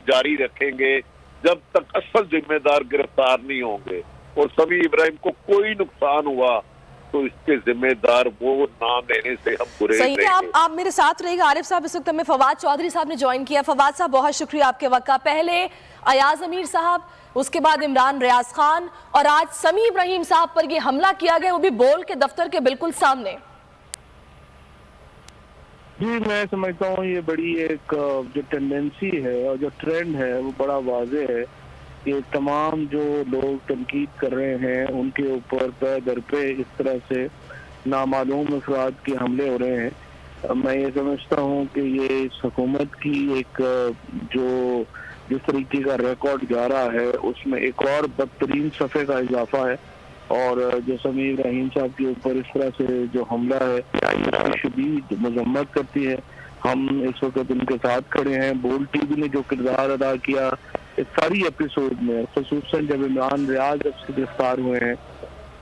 जारी रखेंगे जब तक असल जिम्मेदार गिरफ्तार नहीं होंगे। और समी इब्राहिम को कोई नुकसान हुआ तो इसके जिम्मेदार वो नाम लेने से हम गुरेज सही है। रहेंगे। आप मेरे साथ रहिएगा। आरिफ साहब, इस वक्त हमें फवाद चौधरी साहब ने ज्वाइन किया। फवाद साहब, बहुत शुक्रिया आपके वक्त का। पहले अयाज अमीर साहब, उसके बाद इमरान रियाज खान, और आज समी इब्राहिम साहब पर ये हमला किया गया, वो भी बोल के दफ्तर के बिल्कुल सामने। जी, मैं समझता हूँ ये बड़ी एक जो टेंडेंसी है और जो ट्रेंड है वो बड़ा वाज़ेह है कि तमाम जो लोग तनकीद कर रहे हैं उनके ऊपर पे दर पे इस तरह से नामालूम अफराद के हमले हो रहे हैं। मैं ये समझता हूँ कि ये इस हुकूमत की एक जो जिस तरीके का रिकॉर्ड जा रहा है उसमें एक और बदतरीन सफ़े का इजाफा है। और जो समी इब्राहिम साहब के ऊपर इस तरह से जो हमला है उसकी शदीद मजम्मत करती है। हम इस वक्त उनके साथ खड़े हैं। बोल टीवी ने जो किरदार अदा किया इस सारी एपिसोड में, खुसूसन जब इमरान रियाज से गिरफ्तार हुए हैं,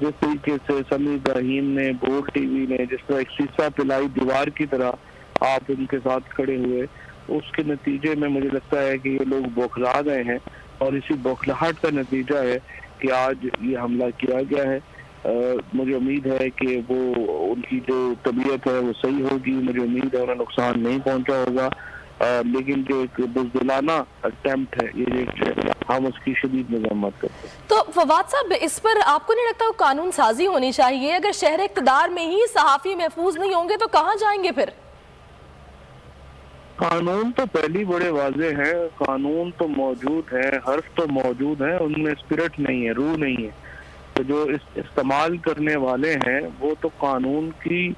जिस तरीके से समी इब्राहिम ने, बोल टीवी ने जिस तरह एक शीशा पिलाई दीवार की तरह आप उनके साथ खड़े हुए, उसके नतीजे में मुझे लगता है कि ये लोग बौखला गए हैं और इसी बौखलाहट का नतीजा है कि आज ये हमला किया गया है। मुझे उम्मीद है कि वो उनकी जो तबीयत है वो सही होगी। मुझे उम्मीद है उन्हें नुकसान नहीं पहुंचा होगा। लेकिन जो एक बुज़दिलाना अटेम्प्ट है ये हम उसकी शदीद मज़म्मत करते हैं। तो फवाद साहब, इस पर आपको नहीं लगता वो कानून साजी होनी चाहिए? अगर शहर इक़्तिदार में ही सहाफ़ी महफूज नहीं होंगे तो कहाँ जाएंगे फिर? कानून तो पहली बड़े वाजे हैं, कानून तो मौजूद है, हर्फ तो मौजूद है, उनमें स्पिरिट नहीं है, रूह नहीं है। तो जो इस्तेमाल करने वाले हैं वो तो कानून की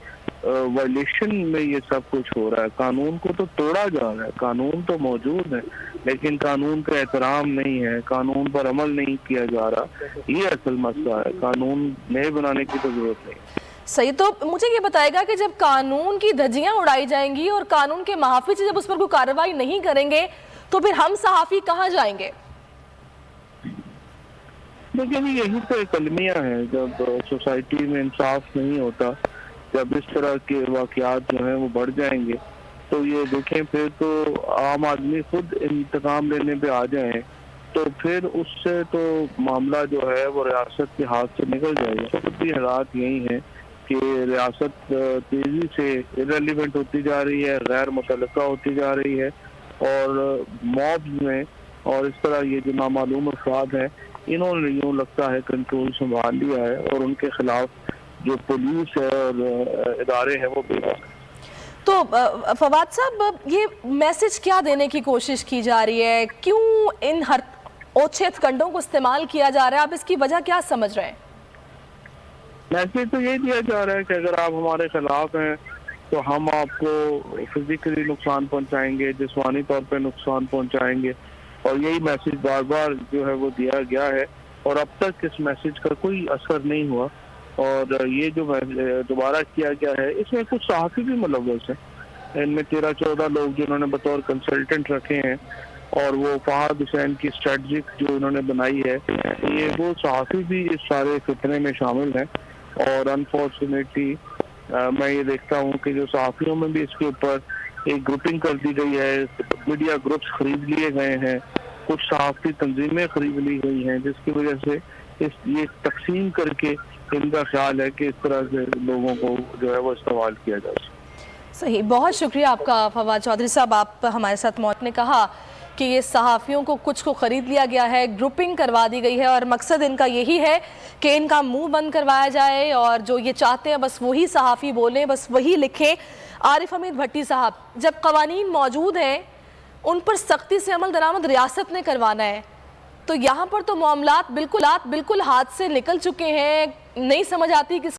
वायलेशन में ये सब कुछ हो रहा है। कानून को तो तोड़ा जा रहा है। कानून तो मौजूद है लेकिन कानून का एहतराम नहीं है, कानून पर अमल नहीं किया जा रहा। ये असल मसला है। कानून नए बनाने की तो जरूरत नहीं। सही। तो मुझे ये बताएगा कि जब कानून की धज्जियां उड़ाई जाएंगी और कानून के महाफिज जब उस पर कोई कार्रवाई नहीं करेंगे तो फिर हम सहाफ़ी कहाँ जाएंगे? लेकिन यही तो एक अलमिया है। जब सोसाइटी में इंसाफ नहीं होता, जब इस तरह के वाक़यात जो हैं वो बढ़ जाएंगे तो ये देखें फिर तो आम आदमी खुद इंतकाम लेने पे आ जाए तो फिर उससे तो मामला जो है वो रियासत के हाथ से निकल जाएगा। तो भी हालात यही है कि रियासत तेज़ी से इरेलीवेंट होती जा रही है, गैर मुतल्लका होती जा रही है और मॉब्स में और इस तरह ये जो नामालूम अफराद हैं इन्होंने यूँ लगता है कंट्रोल संभाल लिया है और उनके खिलाफ जो पुलिस है और इदारे हैं वो बेबस। तो फवाद साहब, ये मैसेज क्या देने की कोशिश की जा रही है? क्यों इन हर ओछे कंडों को इस्तेमाल किया जा रहा है? आप इसकी वजह क्या समझ रहे हैं? मैसेज तो ये दिया जा रहा है कि अगर आप हमारे खिलाफ हैं तो हम आपको फिजिकली नुकसान पहुंचाएंगे, जिस्मानी तौर पे नुकसान पहुंचाएंगे। और यही मैसेज बार बार जो है वो दिया गया है और अब तक इस मैसेज का कोई असर नहीं हुआ। और ये जो दोबारा किया गया है इसमें कुछ सहाफ़ी भी मुलव्वस हैं। इनमें 13-14 लोग जिन्होंने बतौर कंसल्टेंट रखे हैं और वो फहाद हुसैन की स्ट्रेटजिक जो इन्होंने बनाई है ये वो सहाफ़ी भी इस सारे फितने में शामिल हैं। और अनफॉर्चुनेटली मैं ये देखता हूँ कि जो सहाफ़ियों में भी इसके ऊपर एक ग्रुपिंग कर दी गई है। मीडिया ग्रुप्स खरीद लिए गए हैं, कुछ सहाफ़ी तंजीमें खरीद ली गई हैं जिसकी वजह से ये तकसीम करके इनका ख्याल है कि इस तरह से लोगों को जो है वो इस्तेमाल किया जाए। सही। बहुत शुक्रिया आपका फवाद चौधरी साहब, आप हमारे साथ मौजूद ने कहा कि ये सहाफ़ियों को कुछ को ख़रीद लिया गया है, ग्रुपिंग करवा दी गई है और मकसद इनका यही है कि इनका मुंह बंद करवाया जाए और जो ये चाहते हैं बस वही सहाफ़ी बोलें, बस वही लिखें। आरिफ हमीद भट्टी साहब, जब कवानीन मौजूद हैं उन पर सख्ती से अमल दरामद रियासत ने करवाना है तो यहाँ पर तो मामलात बिल्कुल हाथ से निकल चुके हैं। नहीं समझ आती कि